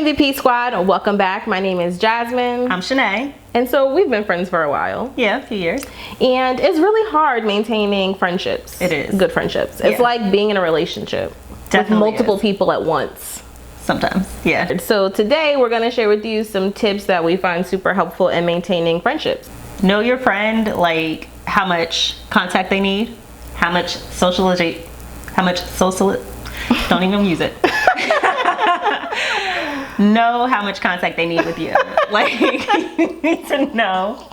MVP Squad, welcome back. My name is Jasmine. I'm Shanae. And so we've been friends for a while. Yeah, a few years. And it's really hard maintaining friendships. It is. Good friendships. It's like being in a relationship with multiple people at once. Sometimes, yeah. So today we're going to share with you some tips that we find super helpful in maintaining friendships. Know your friend, like how much contact they need, how much don't even use it. Know how much contact they need with you. Like, you need to know.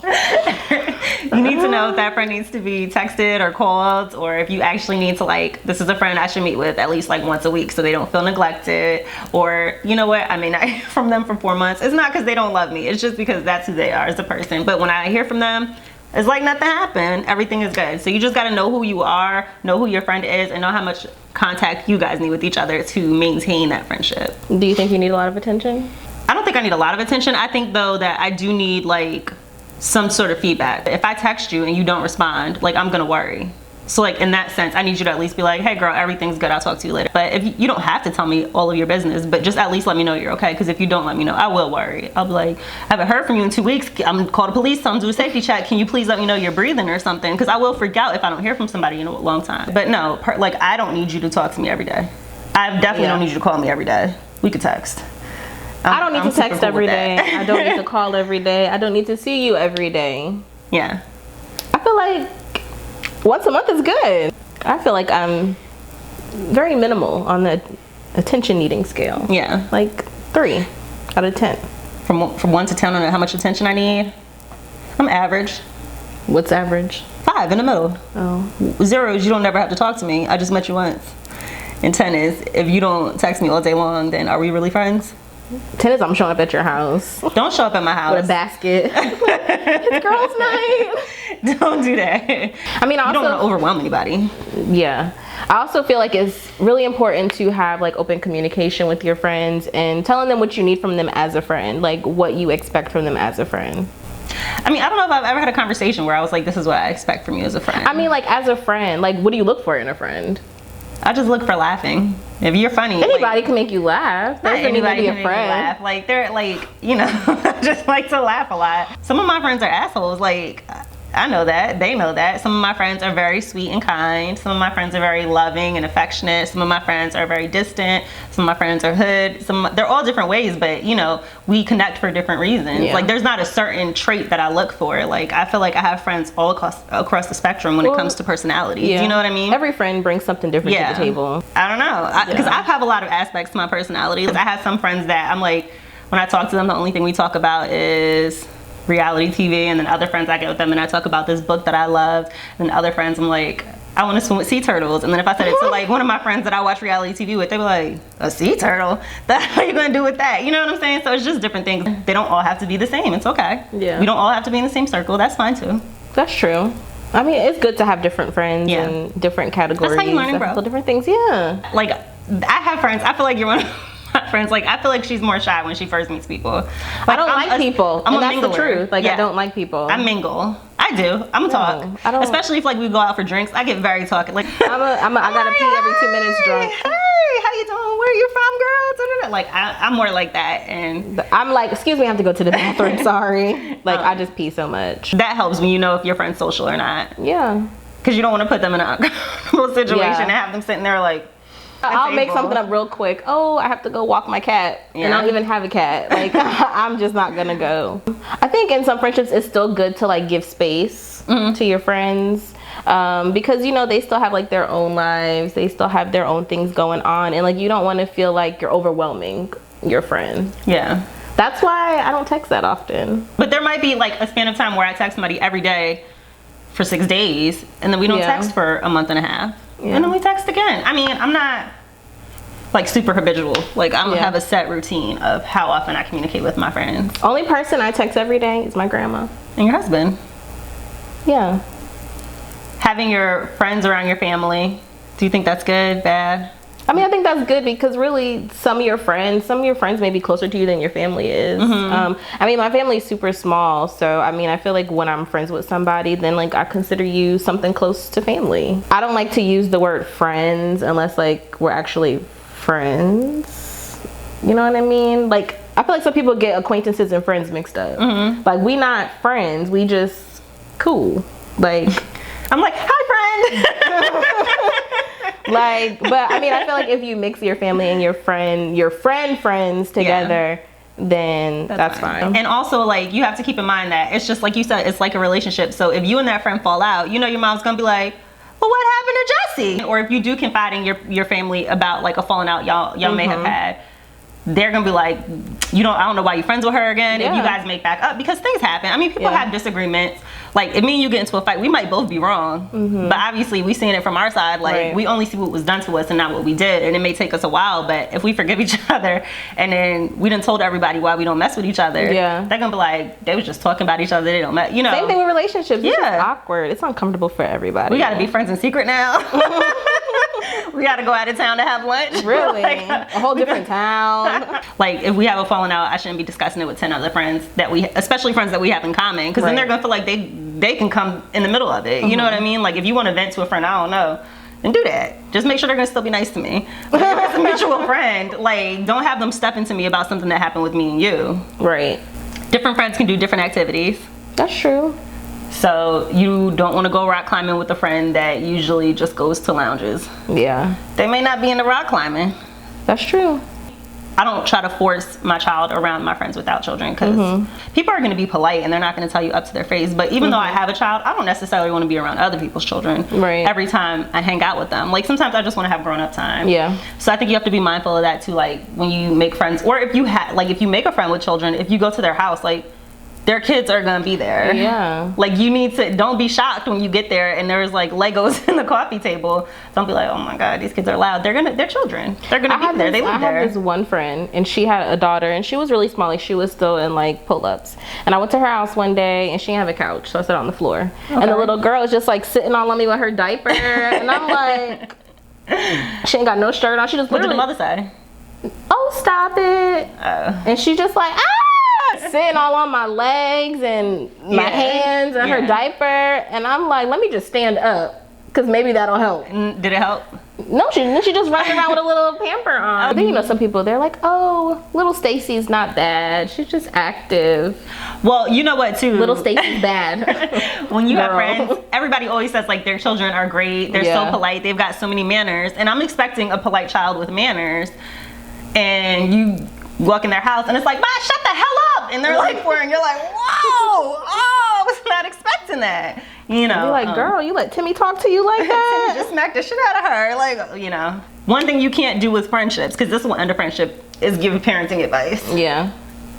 You need to know if that friend needs to be texted or called, or if you actually need to, like, this is a friend I should meet with at least like once a week so they don't feel neglected. Or, you know what, I mean, I hear from them for 4 months. It's not because they don't love me. It's just because that's who they are as a person. But when I hear from them, it's like nothing happened. Everything is good. So you just got to know who you are, know who your friend is, and know how much contact you guys need with each other to maintain that friendship. Do you think you need a lot of attention? I don't think I need a lot of attention. I think though that I do need like some sort of feedback. If I text you and you don't respond, like, I'm gonna worry. So like in that sense, I need you to at least be like, hey girl, everything's good, I'll talk to you later. But if you don't have to tell me all of your business, but just at least let me know you're okay. Because if you don't let me know, I will worry. I'll be like, I haven't heard from you in 2 weeks. I'm gonna call the police, tell them to do a safety check. Can you please let me know you're breathing or something? Because I will freak out if I don't hear from somebody in a long time. But no, like, I don't need you to talk to me every day. I definitely don't need you to call me every day. We could text. I don't need to text every day. I don't need to call every day. I don't need to see you every day. Yeah. I feel like once a month is good. I feel like I'm very minimal on the attention needing scale. Yeah. Like 3 out of 10. From 1 to 10 on how much attention I need? I'm average. What's average? 5 in the middle. Oh. 0 is you don't never have to talk to me. I just met you once. And 10 is if you don't text me all day long, then are we really friends? 10 is I'm showing up at your house. Don't show up at my house. With a basket. It's girls' night. Don't do that. I mean, also, you don't want to overwhelm anybody. Yeah. I also feel like it's really important to have like open communication with your friends and telling them what you need from them as a friend, like what you expect from them as a friend. I mean, I don't know if I've ever had a conversation where I was like, this is what I expect from you as a friend. I mean, like, as a friend, like, what do you look for in a friend? I just look for laughing. If you're funny, anybody can make you laugh. Not anybody can make you laugh. Like, they're like, you know, I just like to laugh a lot. Some of my friends are assholes. Like, I know that. They know that. Some of my friends are very sweet and kind. Some of my friends are very loving and affectionate. Some of my friends are very distant. Some of my friends are hood. They're all different ways, but, you know, we connect for different reasons. Yeah. Like, there's not a certain trait that I look for. Like, I feel like I have friends all across the spectrum when it comes to personality. Yeah. Do you know what I mean? Every friend brings something different to the table. I don't know. Because I have a lot of aspects to my personality. I have some friends that I'm like, when I talk to them, the only thing we talk about is reality TV, and then other friends I get with them and I talk about this book that I love, and other friends I'm like, I want to swim with sea turtles. And then if I said it to like one of my friends that I watch reality TV with, they were like, a sea turtle? What are you gonna do with that? You know what I'm saying? So it's just different things. They don't all have to be the same. It's okay. Yeah. We don't all have to be in the same circle. That's fine too. That's true. I mean, it's good to have different friends and different categories. That's how you learn and grow. Different things, yeah. Like, I have friends, I feel like you're one of my friends, like, I feel like she's more shy when she first meets people. Like, I don't like people. I'm and a that's mingler. The truth. Like, I don't like people. I mingle. I do. I'm a talk. I don't. Especially if like we go out for drinks, I get very talkative. Like, I gotta pee every 2 minutes drunk. Hey, how you doing? Where you from, girl? Da-da-da. Like, I'm more like that, and I'm like, excuse me, I have to go to the bathroom. Sorry. Like, I just pee so much. That helps when you know if your friend's social or not. Yeah. Because you don't want to put them in a uncomfortable situation and have them sitting there like. I'll make something up real quick. Oh, I have to go walk my cat. Yeah. And I don't even have a cat. Like, I'm just not gonna go. I think in some friendships it's still good to like give space to your friends. Because, you know, they still have like their own lives. They still have their own things going on. And like, you don't want to feel like you're overwhelming your friend. Yeah. That's why I don't text that often. But there might be like a span of time where I text somebody every day for 6 days, and then we don't text for a month and a half. Yeah. And then we text again. I mean, I'm not like super habitual. Like, I don't have a set routine of how often I communicate with my friends. Only person I text every day is my grandma. And your husband. Yeah. Having your friends around your family, do you think that's good, bad? I mean, I think that's good because really some of your friends may be closer to you than your family is. I mean, my family is super small, so I mean, I feel like when I'm friends with somebody, then like I consider you something close to family. I don't like to use the word friends unless like we're actually friends. You know what I mean? Like, I feel like some people get acquaintances and friends mixed up. Like, we not friends, we just cool. Like, I'm like, hi, friend. like, but I mean, I feel like if you mix your family and your friends together, then that's fine. And also, like, you have to keep in mind that it's just like you said, it's like a relationship. So if you and that friend fall out, you know your mom's gonna be like, well, what happened to Jesse? Or if you do confide in your family about like a falling out y'all may have had, they're gonna be like, I don't know why you're friends with her again. If you guys make back up, because things happen. I mean, people have disagreements. Like, if me and you get into a fight, we might both be wrong. But obviously, we seeing it from our side. Like, we only see what was done to us and not what we did. And it may take us a while, but if we forgive each other and then we done told everybody why we don't mess with each other, they're gonna be like, they was just talking about each other. They don't mess, you know. Same thing with relationships. It's just awkward. It's uncomfortable for everybody. We gotta be friends in secret now. We gotta go out of town to have lunch. Really? Like, a whole different town. Like, if we have a falling out, I shouldn't be discussing it with 10 other friends especially friends that we have in common, because then they're gonna feel like they can come in the middle of it. You know what I mean? Like, if you want to vent to a friend, I don't know, then do that. Just make sure they're gonna still be nice to me. But if it's a mutual friend, like, don't have them step into me about something that happened with me and you. Right. Different friends can do different activities. That's true. So you don't want to go rock climbing with a friend that usually just goes to lounges. Yeah. They may not be into rock climbing. That's true. I don't try to force my child around my friends without children, because people are going to be polite and they're not going to tell you up to their face. But even though I have a child, I don't necessarily want to be around other people's children every time I hang out with them. Like, sometimes I just want to have grown-up time. Yeah. So I think you have to be mindful of that too. Like, when you make friends, or if you make a friend with children, if you go to their house, like, their kids are gonna be there. Yeah. Like, you need to, don't be shocked when you get there and there's like Legos in the coffee table. Don't be like, oh my God, these kids are loud. They're children. They're gonna be there. They live there. I have this one friend, and she had a daughter, and she was really small. Like, she was still in like pull-ups. And I went to her house one day, and she didn't have a couch, so I sat on the floor. Okay. And the little girl is just like sitting all on me with her diaper, and I'm like, she ain't got no shirt on. She just literally. What did the mother say? Oh, stop it. And she just like, sitting all on my legs and my hands and her diaper, and I'm like, let me just stand up, because maybe that'll help. Did it help? No, she just running around with a little pamper on. Then, you know, some people, they're like, oh, little Stacy's not bad, she's just active. Well, you know what too, little Stacy's bad. When you have friends, everybody always says like their children are great, they're so polite, they've got so many manners, and I'm expecting a polite child with manners, and you walk in their house and it's like, Ma, shut the hell up, and they're like 4, and you're like, whoa, I was not expecting that. You know, you're like, girl, you let Timmy talk to you like that? Timmy just smacked the shit out of her. Like, you know, one thing you can't do with friendships, because this will end a friendship, is give parenting advice. Yeah.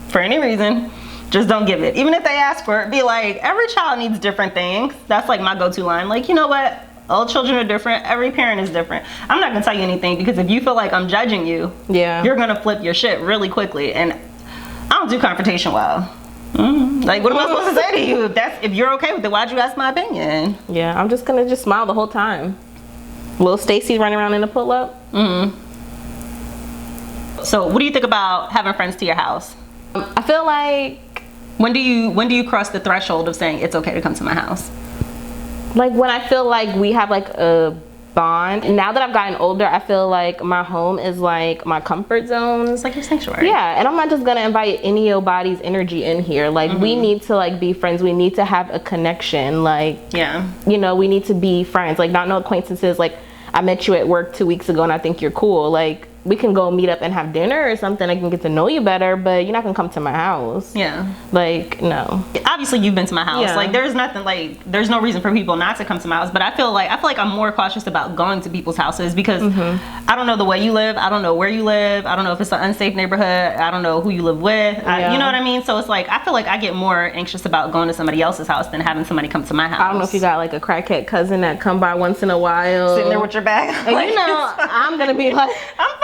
For any reason, just don't give it. Even if they ask for it, be like, every child needs different things. That's like my go-to line. Like, you know what? All children are different. Every parent is different. I'm not gonna tell you anything, because if you feel like I'm judging you, you're gonna flip your shit really quickly. And I don't do confrontation well. Like, what am I supposed to say to you? If you're okay with it, why'd you ask my opinion? Yeah, I'm just gonna smile the whole time. Little Stacy running around in a pull-up. So what do you think about having friends to your house? I feel like, when do you cross the threshold of saying it's okay to come to my house? Like, when I feel like we have like a bond. Now that I've gotten older, I feel like my home is like my comfort zone. It's like your sanctuary. Yeah, and I'm not just gonna invite any of your body's energy in here. Like, we need to like be friends. We need to have a connection. Like, you know, we need to be friends. Like, not no acquaintances. Like, I met you at work 2 weeks ago and I think you're cool. Like, we can go meet up and have dinner or something. I can get to know you better, but you're not gonna come to my house. Yeah. Like, no. Obviously, you've been to my house. Yeah. Like, there's nothing, like, there's no reason for people not to come to my house. But I feel like I'm more cautious about going to people's houses, because I don't know the way you live. I don't know where you live. I don't know if it's an unsafe neighborhood. I don't know who you live with. You know what I mean? So it's like, I feel like I get more anxious about going to somebody else's house than having somebody come to my house. I don't know if you got like a crackhead cousin that come by once in a while, sitting there with your bag. And like, you know, I'm gonna be like, I'm fine.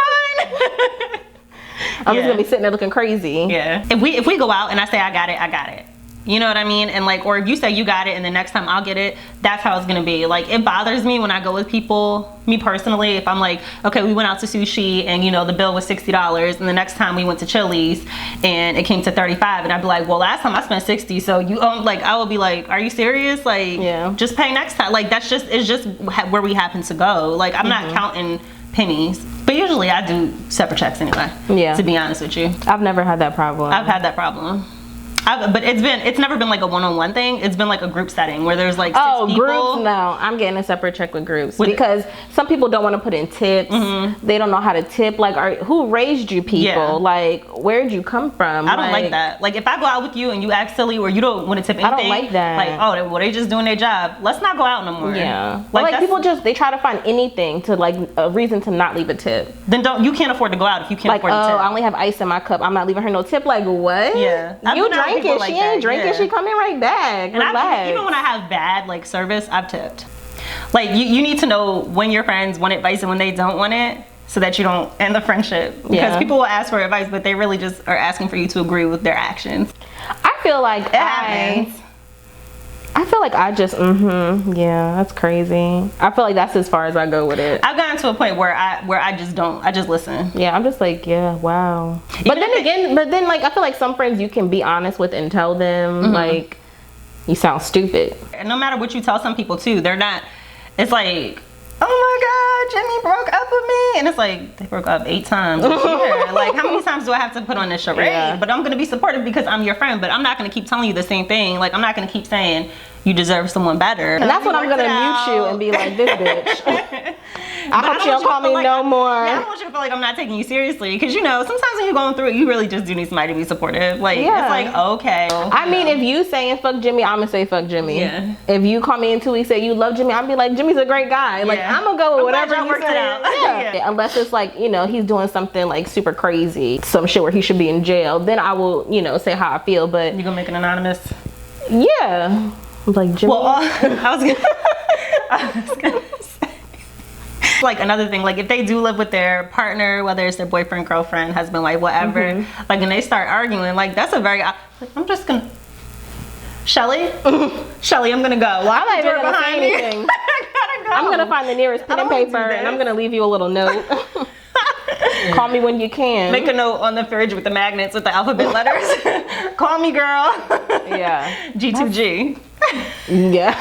I'm just gonna be sitting there looking crazy. Yeah. If we go out and I say I got it. You know what I mean? And like, or if you say you got it and the next time I'll get it, that's how it's gonna be. Like, it bothers me when I go with people, me personally, if I'm like, okay, we went out to sushi and, you know, the bill was $60, and the next time we went to Chili's and it came to $35, and I'd be like, well, last time I spent $60, so you own, like, I would be like, are you serious? Like, just pay next time. Like, it's just where we happen to go. Like, I'm not counting pennies. But usually I do separate checks anyway. Yeah. To be honest with you, I've never had that problem. I've had that problem. But it's never been like a one-on-one thing. It's been like a group setting where there's like 6 people. Groups? No, I'm getting a separate check with groups because some people don't want to put in tips. They don't know how to tip. Like, who raised you people? Yeah. Like, where'd you come from? I don't like that. Like, if I go out with you and you act silly or you don't want to tip anything, I don't like that. Like, oh, well, they just doing their job. Let's not go out no more. Yeah. Like people they try to find anything to like a reason to not leave a tip. Then you can't afford to go out if you can't afford to tip. I only have ice in my cup. I'm not leaving her no tip. Like, what? Yeah. You drinking? She ain't drinking. She coming right back. And even when I have bad like service, I've tipped. Like you need to know when your friends want advice and when they don't want it, so that you don't end the friendship. Because people will ask for advice, but they really just are asking for you to agree with their actions. I feel like I just yeah, that's crazy. I feel like that's as far as I go with it. I've gotten to a point where I just listen. Yeah, I'm just like, yeah, wow. But then like I feel like some friends you can be honest with and tell them like you sound stupid. And no matter what you tell some people too, they're not. It's like, oh my God, Jimmy broke up with me, and it's like they broke up 8 times this year. Like, how many times do I have to put on this charade? Yeah. But I'm gonna be supportive because I'm your friend. But I'm not gonna keep telling you the same thing. Like, I'm not gonna keep saying you deserve someone better. And that's when I'm gonna mute you and be like, this bitch. I hope she don't call me no more. Yeah, I don't want you to feel like I'm not taking you seriously, because you know sometimes when you're going through it, you really just do need somebody to be supportive. Like it's like, okay. I mean, if you saying fuck Jimmy, I'm gonna say fuck Jimmy. Yeah. If you call me in 2 weeks say you love Jimmy, I'll be like, Jimmy's a great guy. Like I'm gonna go with whatever you worked it out. Yeah. Unless it's like, you know, he's doing something like super crazy, some shit where he should be in jail, then I will, you know, say how I feel. But you gonna make it anonymous? Yeah. Like Jimmy. Well, I was gonna say, like another thing, like if they do live with their partner, whether it's their boyfriend, girlfriend, husband, like whatever, like when they start arguing, like that's a very, like, I'm just gonna, Shelly, I'm gonna go. Lock the door behind me. I gotta go. I'm gonna find the nearest pen and paper, and I'm gonna leave you a little note. Call me when you can. Make a note on the fridge with the magnets with the alphabet letters. Call me, girl. Yeah. G2G. Yeah.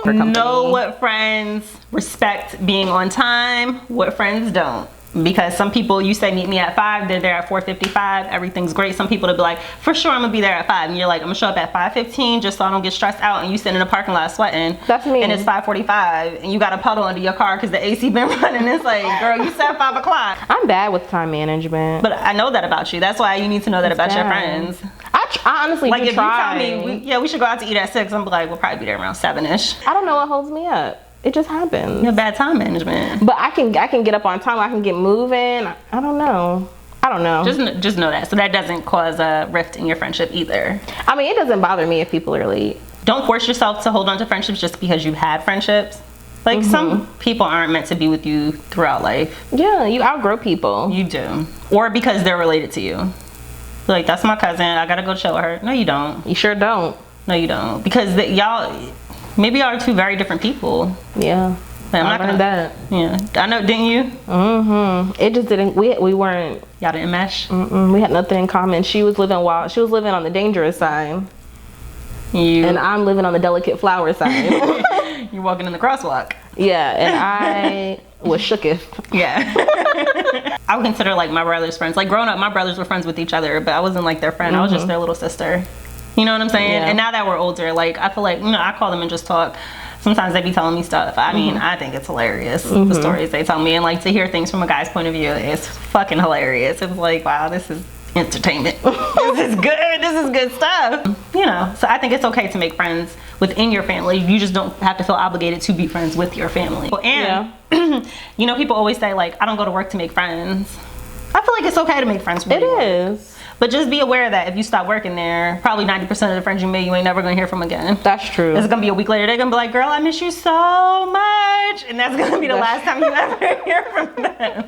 Know what friends respect being on time, what friends don't. Because some people, you say meet me at 5, they're there at 4:55, everything's great. Some people, they'll be like, for sure I'm gonna be there at 5, and you're like, I'm gonna show up at 5:15 just so I don't get stressed out, and you sit in the parking lot sweating. That's me. And it's 5:45 and you got a puddle under your car because the AC been running. It's like, girl, you said 5 o'clock. I'm bad with time management. But I know that about you. That's why you need to know that about your friends. I honestly like do if try. You tell me we should go out to eat at 6, I'm like, we'll probably be there around 7ish. I don't know what holds me up. It just happens. You have bad time management. But I can get up on time. I can get moving. I don't know. Just know that. So that doesn't cause a rift in your friendship either. I mean, it doesn't bother me if people are late. Don't force yourself to hold on to friendships just because you've had friendships. Like some people aren't meant to be with you throughout life. Yeah, you outgrow people. You do. Or because they're related to you. Like, that's my cousin, I gotta go chill with her. No, you don't. You sure don't. No, you don't. Because maybe y'all are two very different people. Yeah. I'm not gonna that. Yeah, I know. Didn't you? It just didn't. We weren't. Y'all didn't mesh. We had nothing in common. She was living wild. She was living on the dangerous side. And I'm living on the delicate flower side. You're walking in the crosswalk. Yeah, and I was shooketh. Yeah. I would consider like my brother's friends. Like growing up, my brothers were friends with each other, but I wasn't like their friend. I was just their little sister. You know what I'm saying? Yeah. And now that we're older, like I feel like, you know, I call them and just talk. Sometimes they be telling me stuff. I mean, I think it's hilarious, the stories they tell me. And like to hear things from a guy's point of view, it's fucking hilarious. It's like, wow, this is entertainment. This is good. This is good stuff. You know, so I think it's okay to make friends within your family. You just don't have to feel obligated to be friends with your family. And, you know, people always say like, I don't go to work to make friends. I feel like it's okay to make friends from work. It is. But just be aware that if you stop working there, probably 90% of the friends you made, you ain't never gonna hear from again. That's true. It's gonna be a week later, they're gonna be like, girl, I miss you so much. And that's gonna be the last time you ever hear from them.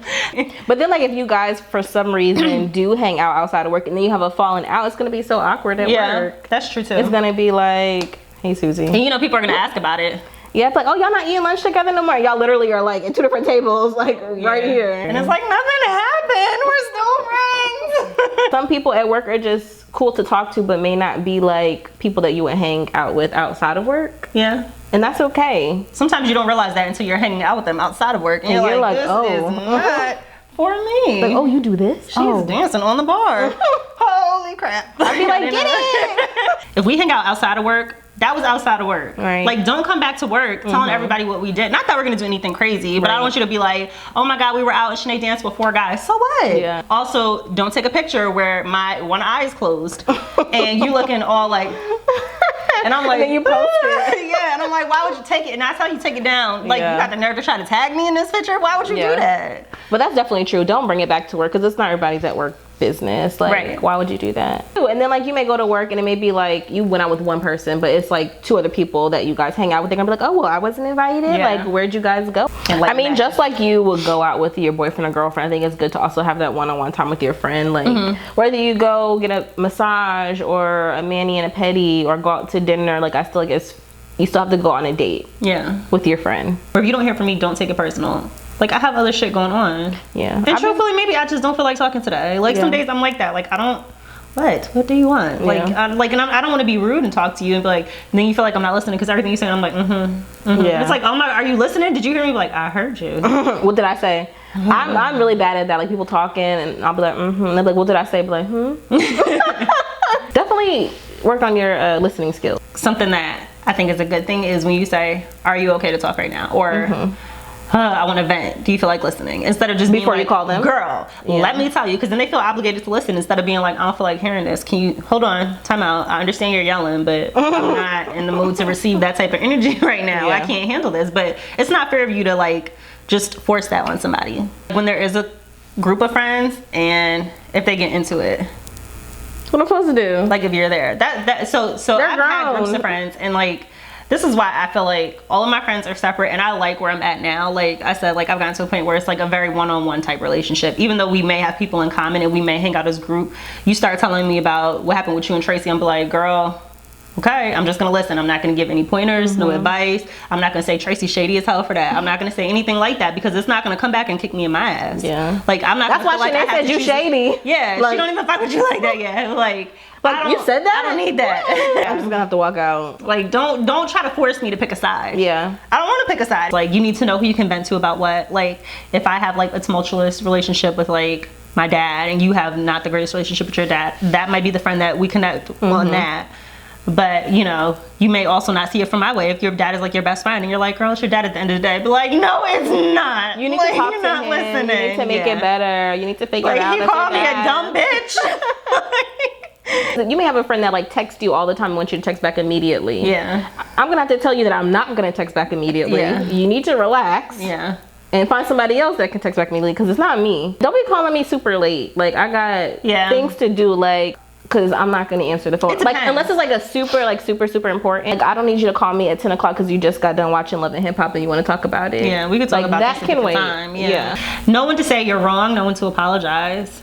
But then like if you guys, for some reason, do hang out outside of work and then you have a falling out, it's gonna be so awkward at work. That's true too. It's gonna be like, hey, Susie. And you know, people are gonna ask about it. Yeah, it's like, oh, y'all not eating lunch together no more. Y'all literally are like in 2 different tables, like right here. And it's like, nothing happened. We're still friends. Some people at work are just cool to talk to, but may not be like people that you would hang out with outside of work. Yeah. And that's okay. Sometimes you don't realize that until you're hanging out with them outside of work. And you're like, this is not for me. Like, oh, you do this? She's dancing on the bar. Holy crap. I'd be like, get it. If we hang out outside of work, that was outside of work. Right. Like, don't come back to work telling everybody what we did. Not that we're gonna do anything crazy, but I don't want you to be like, oh my God, we were out and Sinead danced with 4 guys. So what? Yeah. Also, don't take a picture where my one eye is closed and you looking all like, and I'm like, and then you post it. Yeah, and I'm like, why would you take it? And that's how you take it down. Like, you got the nerve to try to tag me in this picture? Why would you do that? But that's definitely true. Don't bring it back to work, because it's not everybody's at work business. Like, why would you do that? And then, like, you may go to work and it may be like you went out with one person, but it's like 2 other people that you guys hang out with. They're gonna be like, oh, well, I wasn't invited. Like, where'd you guys go? I mean, just like you would go out with your boyfriend or girlfriend, I think it's good to also have that one-on-one time with your friend. Like, whether you go get a massage or a mani and a pedi or go out to dinner, like, I still guess you still have to go on a date with your friend. Or if you don't hear from me, don't take it personal. Like, I have other shit going on. And truthfully, maybe I just don't feel like talking today. Like, some days I'm like that. Like, I don't, what do you want? Like, and I don't want to be rude and talk to you and be like, and then you feel like I'm not listening because everything you're saying, I'm like, It's like, oh my, are you listening? Did you hear me? Like, I heard you. What did I say? I'm really bad at that. Like, people talking and I'll be like, and they're like, what did I say? I'll be like, Definitely work on your listening skills. Something that I think is a good thing is when you say, are you okay to talk right now? Or, I want to vent. Do you feel like listening? Instead of just being before like, you call them, girl, let me tell you, because then they feel obligated to listen instead of being like, I don't feel like hearing this. Can you hold on? Time out. I understand you're yelling, but I'm not in the mood to receive that type of energy right now. I can't handle this. But it's not fair of you to like just force that on somebody. When there is a group of friends and if they get into it, what I'm supposed to do? Like, if you're there, so I've had groups of friends and like. This is why I feel like all of my friends are separate and I like where I'm at now. Like I said, like I've gotten to a point where it's like a very one-on-one type relationship. Even though we may have people in common and we may hang out as a group, you start telling me about what happened with you and Tracy, I'm like, girl, okay, I'm just gonna listen. I'm not gonna give any pointers, no advice. I'm not gonna say Tracy shady as hell for that. I'm not gonna say anything like that because it's not gonna come back and kick me in my ass. Yeah. Like I'm not. That's why Sinead said you shady. Yeah, like, she don't even fuck with you like that yet. Like you said that? I don't need that. I'm just gonna have to walk out. Like don't try to force me to pick a side. Yeah. I don't want to pick a side. Like you need to know who you can vent to about what. Like if I have like a tumultuous relationship with like my dad and you have not the greatest relationship with your dad, that might be the friend that we connect on that. But you know, you may also not see it from my way. If your dad is like your best friend and you're like, girl, it's your dad at the end of the day, but like, no, it's not. You need like, to talk you're to not him. Listening. You need to make it better. You need to figure it out. He called me a dumb bitch. You may have a friend that like texts you all the time and wants you to text back immediately. Yeah. I'm gonna have to tell you that I'm not gonna text back immediately. Yeah. You need to relax. Yeah. And find somebody else that can text back immediately because it's not me. Don't be calling me super late. Like I got things to do. Like. Because I'm not going to answer the phone. Like, unless it's like a super important. Like, I don't need you to call me at 10 o'clock because you just got done watching Love and Hip Hop and you want to talk about it. Yeah, we could talk about that. This can wait. Time. Yeah. Know when to say you're wrong, know when to apologize.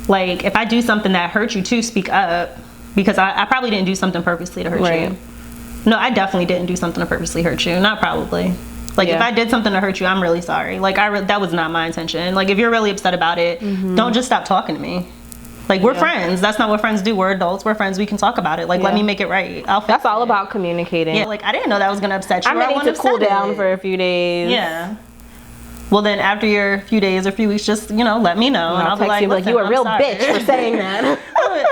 Like, if I do something that hurts you too, speak up. Because I probably didn't do something purposely to hurt you. No, I definitely didn't do something to purposely hurt you. Not probably. Like, if I did something to hurt you, I'm really sorry. Like, that was not my intention. Like, if you're really upset about it, don't just stop talking to me. Like, we're friends. That's not what friends do. We're adults. We're friends. We can talk about it. Like, let me make it right. That's all about communicating. Yeah, like, I didn't know that was going to upset you. I'm ready to cool down for a few days. Yeah. Well, then after your few days or few weeks, just, you know, let me know. And I'll be like, you a real bitch for saying that.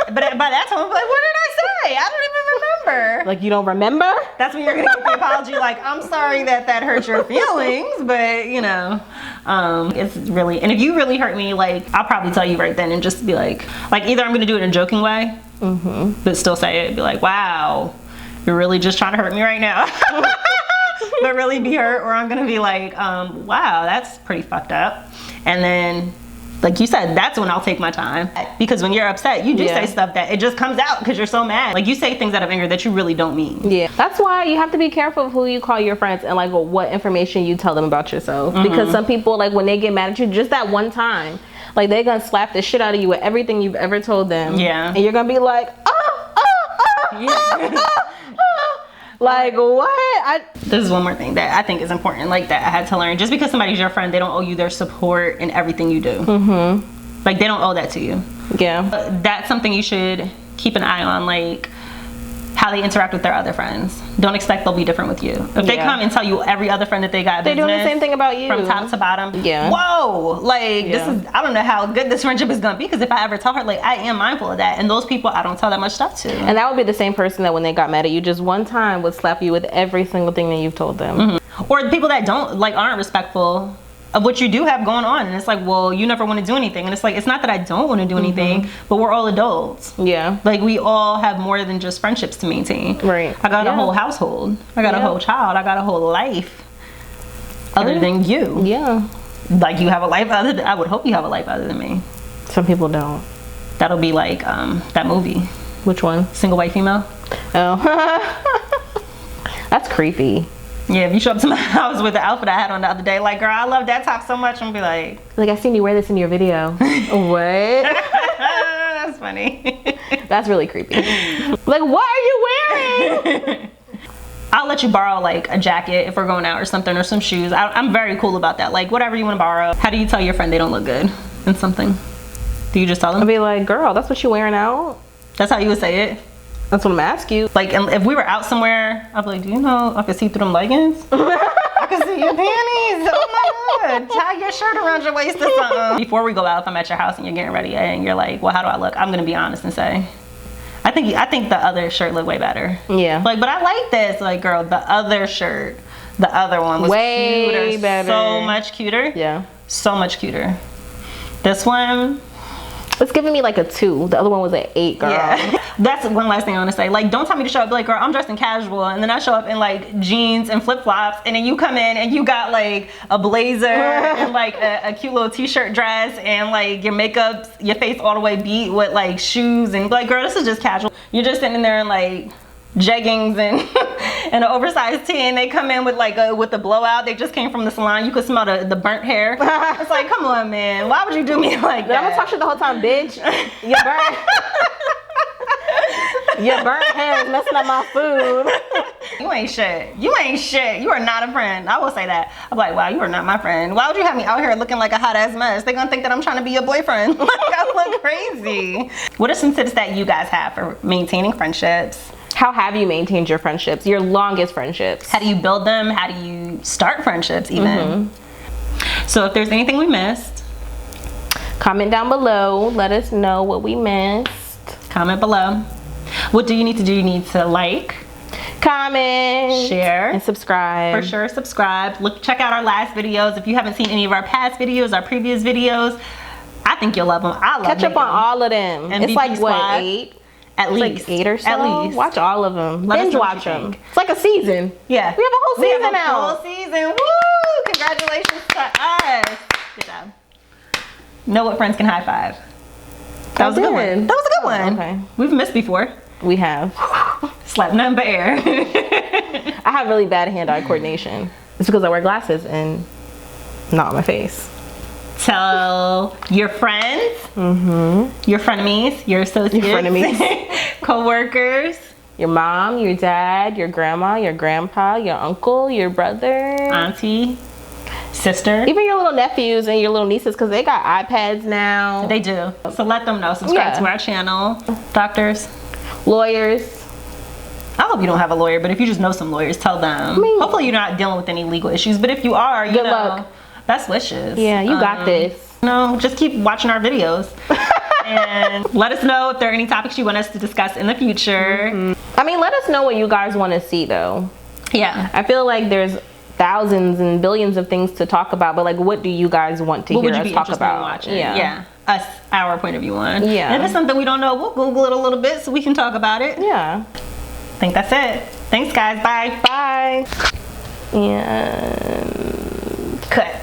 But by that time, I'm like, what did I say? I don't even remember. Like, you don't remember? That's when you're going to get the apology. Like, I'm sorry that hurt your feelings, but, you know. It's really, and if you really hurt me, like I'll probably tell you right then and just be like either I'm gonna do it in a joking way, but still say it, be like, wow, you're really just trying to hurt me right now. But really be hurt, or I'm gonna be like, wow, that's pretty fucked up. And then like you said, that's when I'll take my time, because when you're upset, you do say stuff that it just comes out because you're so mad. Like you say things out of anger that you really don't mean. Yeah, that's why you have to be careful of who you call your friends and like what information you tell them about yourself. Because some people, like when they get mad at you, just that one time, like they're gonna slap the shit out of you with everything you've ever told them. Yeah, and you're gonna be like, like what? This is one more thing that I think is important, like that I had to learn. Just because somebody's your friend, they don't owe you their support in everything you do. Like they don't owe that to you. Yeah. That's something you should keep an eye on. Like how they interact with their other friends. Don't expect they'll be different with you. If they come and tell you every other friend that they got they're doing the same thing about you from top to bottom. Yeah. Whoa, like this is, I don't know how good this friendship is gonna be, because if I ever tell her, like, I am mindful of that, and those people I don't tell that much stuff to. And that would be the same person that when they got mad at you just one time would slap you with every single thing that you've told them. Or the people that don't, like, aren't respectful of what you do have going on, and it's like, well, you never want to do anything, and it's like, it's not that I don't want to do anything, but we're all adults. Yeah, like we all have more than just friendships to maintain. Right. I got a whole household, I got a whole child, I got a whole life other than you. Yeah, like you have a life other than, I would hope you have a life other than me. Some people don't. That'll be like that movie. Which one? Single White Female. Oh. That's creepy. Yeah, if you show up to my house with the outfit I had on the other day, like, girl, I love that top so much, I'm gonna be like, I seen you wear this in your video. What? That's funny. That's really creepy. Like, what are you wearing? I'll let you borrow like a jacket if we're going out or something, or some shoes. I'm very cool about that. Like, whatever you want to borrow. How do you tell your friend they don't look good in something? Do you just tell them? I'll be like, girl, that's what you wearing out? That's how you would say it? That's what I'm asking you. Like, if we were out somewhere, I'd be like, do you know I can see through them leggings? I can see your panties. Oh my God. Tie your shirt around your waist or something. Before we go out, if I'm at your house and you're getting ready and you're like, well, how do I look? I'm going to be honest and say, I think the other shirt looked way better. Yeah. Like, but I like this. Like, girl, the other shirt, the other one was way cuter. Better. So much cuter. Yeah. So much cuter. This one, it's giving me like a 2. The other one was an 8, girl. Yeah. That's one last thing I want to say. Like, don't tell me to show up. Be like, girl, I'm dressed in casual, and then I show up in like jeans and flip flops, and then you come in and you got like a blazer and like a cute little t-shirt dress, and like your makeup, your face all the way beat with like shoes, and like, girl, this is just casual. You're just sitting there in like jeggings and and an oversized tee, and they come in with like with the blowout. They just came from the salon. You could smell the burnt hair. It's like, come on, man, why would you do me like that? I'm gonna talk shit the whole time, bitch. You burnt. Your burnt hair is messing up my food. You ain't shit. You ain't shit. You are not a friend. I will say that. I'm like, wow, you are not my friend. Why would you have me out here looking like a hot ass mess? They're gonna think that I'm trying to be your boyfriend. Like, I look crazy. What are some tips that you guys have for maintaining friendships? How have you maintained your friendships? Your longest friendships? How do you build them? How do you start friendships even? So if there's anything we missed, comment down below. Let us know what we missed. Comment below. What do you need to do? You need to like, comment, share, and subscribe. For sure, subscribe. Check out our last videos. If you haven't seen any of our past videos, our previous videos, I think you'll love them. I love them. Catch up on all of them. MVP it's like Sqaud. What, 8? At least. Like 8 or so. At least. Watch all of them. Binge watch them. It's like a season. Yeah. We have a whole season out. Whole season. Woo! Congratulations to us. Good job. Know what friends can high five. That was a good one. That was a good one. Okay. We've missed before. We have. Slap none but air. I have really bad hand-eye coordination. It's because I wear glasses and not on my face. Tell your friends, your frenemies, your associates, your frenemies, co-workers, your mom, your dad, your grandma, your grandpa, your uncle, your brother, auntie, sister, even your little nephews and your little nieces, because they got iPads now. They do. So let them know. Subscribe to our channel. Doctors, lawyers. I hope you don't have a lawyer, but if you just know some lawyers, tell them. Hopefully you're not dealing with any legal issues, but if you are, you know, luck. Best wishes. Yeah, you got this. No, just keep watching our videos. And let us know if there are any topics you want us to discuss in the future. I mean, let us know what you guys want to see, though. Yeah. I feel like there's thousands and billions of things to talk about, but like, what do you guys want to hear us talk about? Watching? Yeah. Us, our point of view on. Yeah. And if it's something we don't know, we'll Google it a little bit so we can talk about it. Yeah. I think that's it. Thanks, guys. Bye. Bye. And cut.